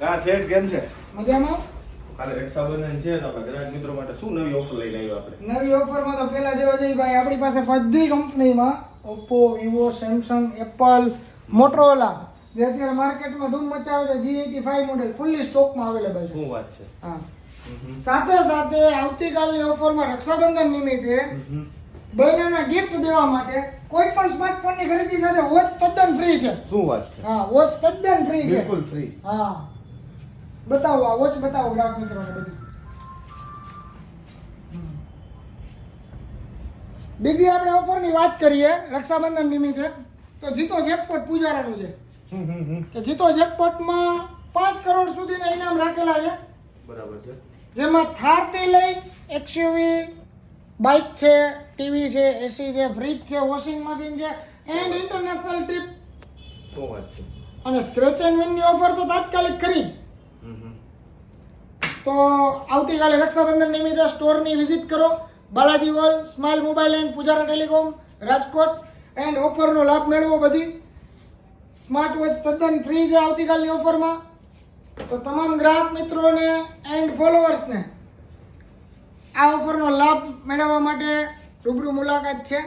હા સેટ કેમ છે? મજામાં? કાલે રક્ષાબંધન છે તો આપણા ગ્રાહક મિત્રો માટે શું નવી ઓફર લઈને આવ્યા આપણે? નવી ઓફરમાં તો પેલા જોવા જઈએ ભાઈ, આપણી પાસે બધી કંપનીમાં Oppo, Vivo, Samsung, Apple, Motorola જે અત્યારે માર્કેટમાં ધૂમ મચાવે છે, G85 મોડેલ ફૂલ્લી સ્ટોકમાં અવેલેબલ છે. શું વાત છે? હા. સાથે સાથે આવતીકાલની ઓફરમાં રક્ષાબંધન નિમિત્તે બહેનોને ગિફ્ટ દેવા માટે કોઈ પણ સ્માર્ટફોનની ખરીદી સાથે વોચ તદ્દન ફ્રી છે. શું વાત છે? હા, વોચ તદ્દન ફ્રી છે. બિલકુલ ફ્રી. હા, બતાવો આ વોચ બતાવો ગ્રાહક મિત્રોને બધી. બીજી આપણે ઓફરની વાત કરીએ રક્ષાબંધન નિમિત્તે તો જીતો જેકપોટ પૂજારાનું છે કે જીતો જેકપોટમાં 5 કરોડ સુધીના ઇનામ રાખેલા છે. બરાબર છે. જેમાં થારથી લઈ એક્સયુવી, બાઇક છે, ટીવી છે, એસી છે, ફ્રીજ છે, વોશિંગ મશીન છે એન્ડ ઇન્ટરનેશનલ ટ્રીપ. શું વાત છે? અને સ્ક્રેચ એન્ડ વિનની ઓફર તો તાત્કાલિક ખરી. તો આવતીકાલે રક્ષાબંધન નિમિત્તે સ્ટોરની વિઝિટ કરો. Balaji Hall, Smile Mobile and Pujara Telecom, Rajkot and ઓફરનો લાભ મેળવો. બધી સ્માર્ટ વોચ તદ્દન ફ્રી છે આવતીકાલની ઓફરમાં. તો તમામ ગ્રાહક મિત્રોને એન્ડ ફોલોઅર્સને આ ઓફરનો લાભ મેળવવા માટે રૂબરૂ મુલાકાત છે.